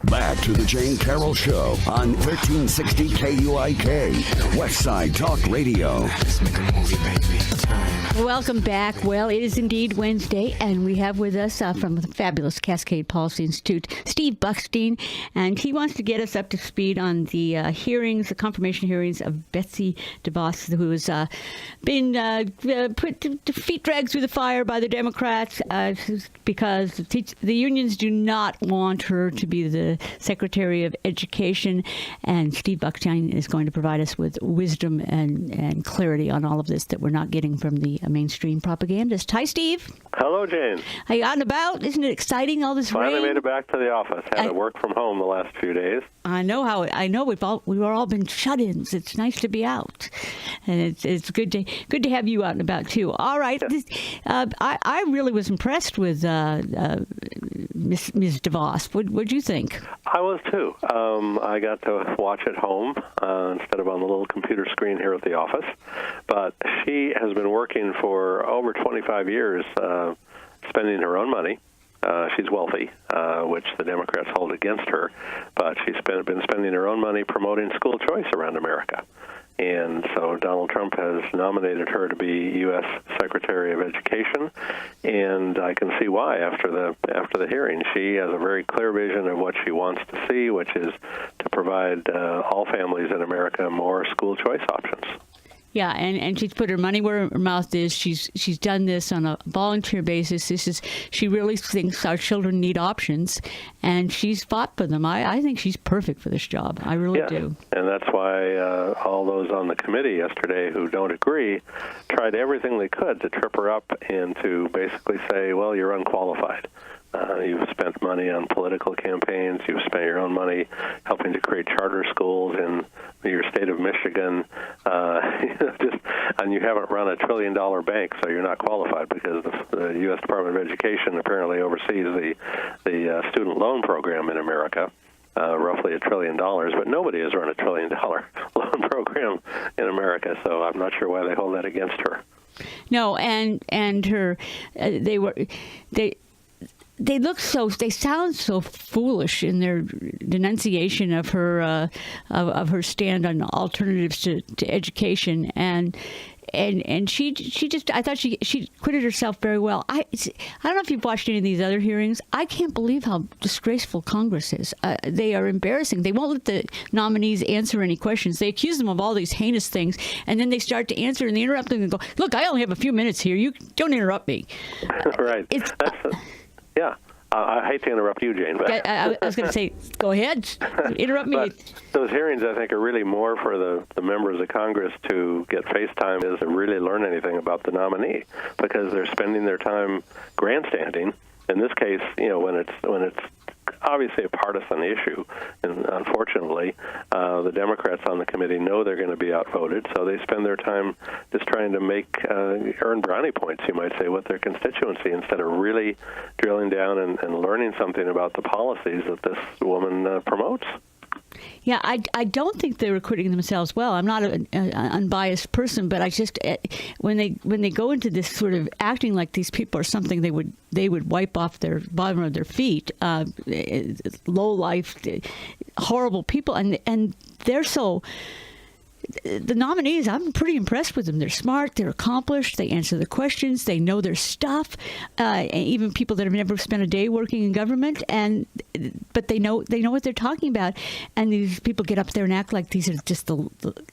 Back to the Jane Carroll Show on 1360 KUIK, Westside Talk Radio. Let's make a movie, baby. Welcome back. Well, it is indeed Wednesday, and we have with us from the fabulous Cascade Policy Institute, Steve Buckstein, and he wants to get us up to speed on the hearings, the confirmation hearings of Betsy DeVos, who has been put to feet dragged through the fire by the Democrats because the unions do not want her to be the Secretary of Education, and Steve Buckstein is going to provide us with wisdom and clarity on all of this that we're not getting from the mainstream propagandist. Hi, Steve. Hello, Jane. Are you out and about? Isn't it exciting, all this Finally rain? made it back to the office. Had to work from home the last few days. I know we've all been shut-ins. It's nice to be out, and it's good to have you out and about too. All right, I really was impressed with Ms. DeVos. What'd you think? I was too. I got to watch at home instead of on the little computer screen here at the office. But she has been working for over 25 years, spending her own money. She's wealthy, which the Democrats hold against her, but she's been spending her own money promoting school choice around America. And so Donald Trump has nominated her to be U.S. Secretary of Education, and I can see why after the hearing. She has a very clear vision of what she wants to see, which is to provide all families in America more school choice options. Yeah, and she's put her money where her mouth is. She's done this on a volunteer basis. She really thinks our children need options, and she's fought for them. I think she's perfect for this job. I really do. And that's why all those on the committee yesterday who don't agree tried everything they could to trip her up and to basically say, well, you're unqualified. You've spent money on political campaigns. You've spent your own money helping to create charter schools in your state of Michigan, and you haven't run $1 trillion bank, so you're not qualified because the U.S. Department of Education apparently oversees the student loan program in America. Roughly $1 trillion, but nobody has run $1 trillion loan program in America, so I'm not sure why they hold that against her. No, and her, they sound so foolish in their denunciation of her stand on alternatives to education, and she just, I thought she acquitted herself very well. I don't know if you've watched any of these other hearings. I can't believe how disgraceful Congress is. They are embarrassing. They won't let the nominees answer any questions. They accuse them of all these heinous things, and then they start to answer, and they interrupt them and go, "Look, I only have a few minutes here. You don't interrupt me." Right. Yeah. I hate to interrupt you, Jane, but I was going to say, go ahead, interrupt me. But those hearings, I think, are really more for the members of Congress to get face time is to really learn anything about the nominee, because they're spending their time grandstanding. In this case, when it's obviously a partisan issue, and unfortunately, the Democrats on the committee know they're going to be outvoted, so they spend their time just trying to earn brownie points, you might say, with their constituency, instead of really drilling down and learning something about the policies that this woman promotes. Yeah, I don't think they were acquitting themselves well. I'm not an unbiased person, but I just when they go into this sort of acting like these people are something they would wipe off their bottom of their feet, low life, horrible people, and they're so. The nominees, I'm pretty impressed with them. They're smart, they're accomplished, they answer the questions, they know their stuff. Even people that have never spent a day working in government, but they know what they're talking about. And these people get up there and act like these are just the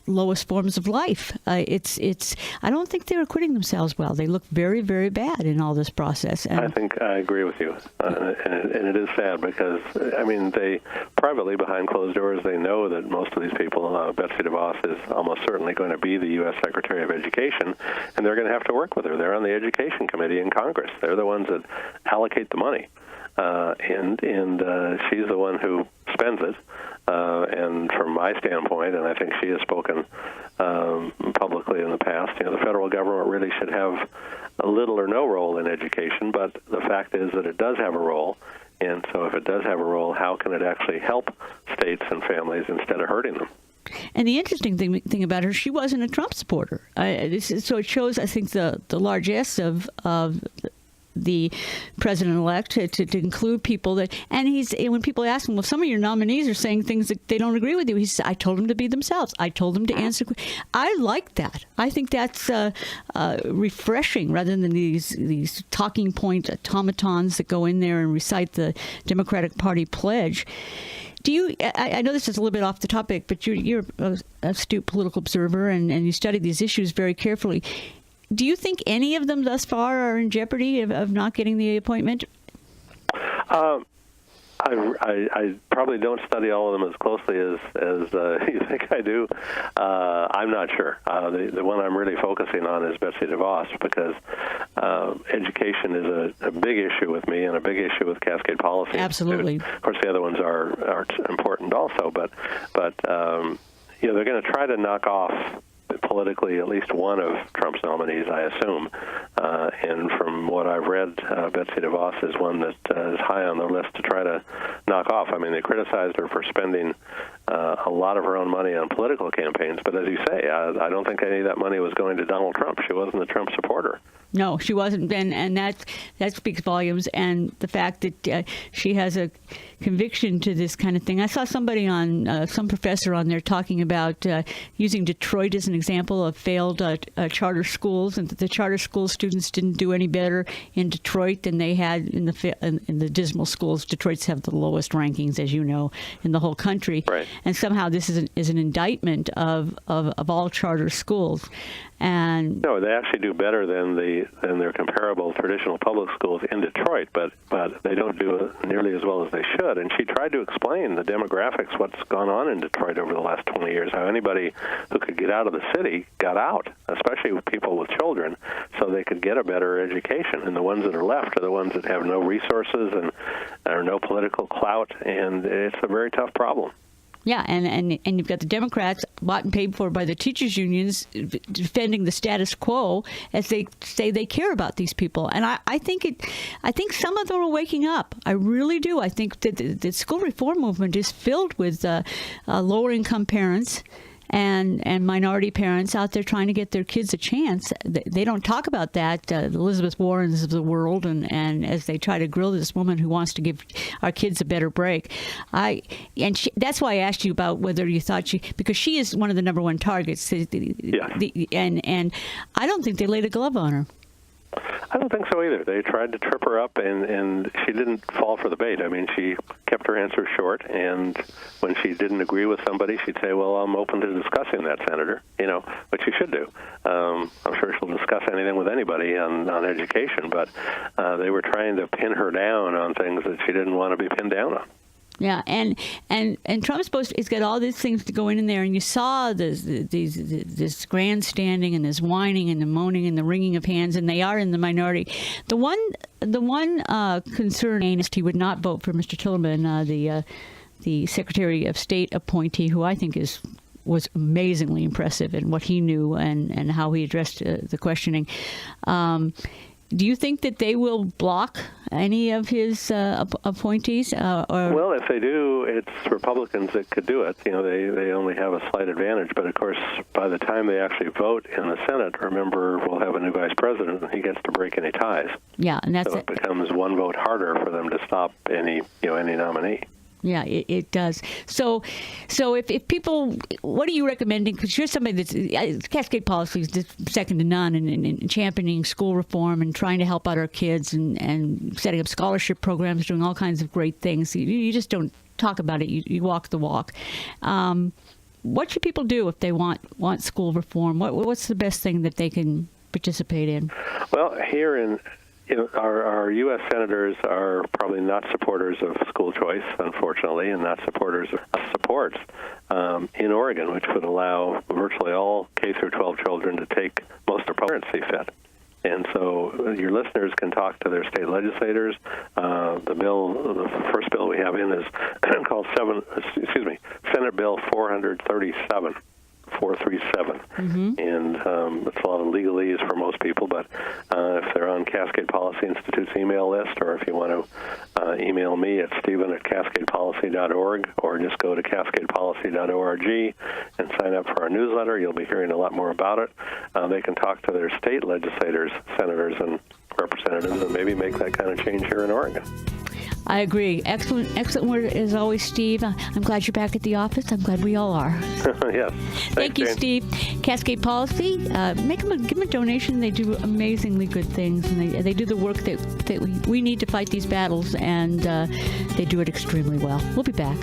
lowest forms of life. It's. I don't think they're acquitting themselves well. They look very, very bad in all this process. And I think I agree with you, and it is sad because they privately behind closed doors they know that most of these people, Betsy DeVos is almost certainly going to be the U.S. Secretary of Education, and they're going to have to work with her. They're on the Education Committee in Congress. They're the ones that allocate the money, and she's the one who spends it. And from my standpoint, and I think she has spoken publicly in the past, the federal government really should have a little or no role in education, but the fact is that it does have a role. And so if it does have a role, how can it actually help states and families instead of hurting them? And the interesting thing about her, she wasn't a Trump supporter. So it shows, I think, the largesse of the president-elect to include people that, and when people ask him, well, some of your nominees are saying things that they don't agree with you. He says, I told them to be themselves. I told them to answer. I like that. I think that's refreshing rather than these talking point automatons that go in there and recite the Democratic Party pledge. Do you? I know this is a little bit off the topic, but you're an astute political observer, and you study these issues very carefully. Do you think any of them thus far are in jeopardy of not getting the appointment? I probably don't study all of them as closely as you think I do. I'm not sure. The one I'm really focusing on is Betsy DeVos, because education is a big issue with me and a big issue with Cascade Policy. Absolutely. Of course, the other ones are important also, but they're going to try to knock off politically at least one of Trump's nominees, I assume. And from what I've read, Betsy DeVos is one that is high on the list to try to knock off. I mean, they criticized her for spending a lot of her own money on political campaigns, but as you say, I don't think any of that money was going to Donald Trump. She wasn't a Trump supporter. No, she wasn't, and that speaks volumes. And the fact that she has a conviction to this kind of thing. I saw somebody on some professor on there talking about using Detroit as an example of failed charter schools, and that the charter school students didn't do any better in Detroit than they had in the dismal schools. Detroit's have the lowest rankings, as you know, in the whole country. Right. And somehow this is an indictment of all charter schools. And no, they actually do better than their comparable traditional public schools in Detroit, but they don't do it nearly as well as they should. And she tried to explain the demographics, what's gone on in Detroit over the last 20 years, how anybody who could get out of the city got out, especially with people with children, so they could get a better education. And the ones that are left are the ones that have no resources and are no political clout, and it's a very tough problem. Yeah, and you've got the Democrats bought and paid for by the teachers' unions defending the status quo as they say they care about these people. And I think some of them are waking up. I really do. I think that the school reform movement is filled with lower income parents and minority parents out there trying to get their kids a chance. They don't talk about that, the Elizabeth Warrens of the world, and as they try to grill this woman who wants to give our kids a better break. That's why I asked you about whether you thought because she is one of the number one targets. And I don't think they laid a glove on her. I don't think so either. They tried to trip her up, and she didn't fall for the bait. I mean, she kept her answers short, and when she didn't agree with somebody, she'd say, well, I'm open to discussing that, Senator, which you should do. I'm sure she'll discuss anything with anybody on education, but they were trying to pin her down on things that she didn't want to be pinned down on. Yeah, and Trump's he's got all these things to go in there, and you saw this grandstanding and this whining and the moaning and the wringing of hands, and they are in the minority. The one concern is he would not vote for Mr. Tillman, the Secretary of State appointee, who I think was amazingly impressive in what he knew and how he addressed the questioning. Do you think that they will block any of his appointees? Well, if they do, it's Republicans that could do it. They only have a slight advantage. But, of course, by the time they actually vote in the Senate, remember, we'll have a new vice president, and he gets to break any ties. Yeah, and that's so it becomes one vote harder for them to stop any nominee. Yeah, it does. So if people, what are you recommending? Because you're somebody that's Cascade Policy is second to none in championing school reform and trying to help out our kids and setting up scholarship programs, doing all kinds of great things. You just don't talk about it. You walk the walk. What should people do if they want school reform? What's the best thing that they can participate in? Well, here in our U.S. senators are probably not supporters of school choice, unfortunately, and not supporters of supports in Oregon, which would allow virtually all K through 12 children to take most of their parents see fit. And so your listeners can talk to their state legislators. The first bill we have in is called Senate Bill 437. 437. Mm-hmm. And it's a lot of legalese for most people, but if they're on Cascade Policy Institute's email list, or if you want to email me at stephen@cascadepolicy.org, or just go to cascadepolicy.org and sign up for our newsletter, you'll be hearing a lot more about it. They can talk to their state legislators, senators, and representatives and maybe make that kind of change here in Oregon. I agree. Excellent word as always, Steve. I'm glad you're back at the office. I'm glad we all are. Yes. Thank you, Jane. Steve. Cascade Policy, give them a donation. They do amazingly good things, and they do the work that we need to fight these battles, and they do it extremely well. We'll be back.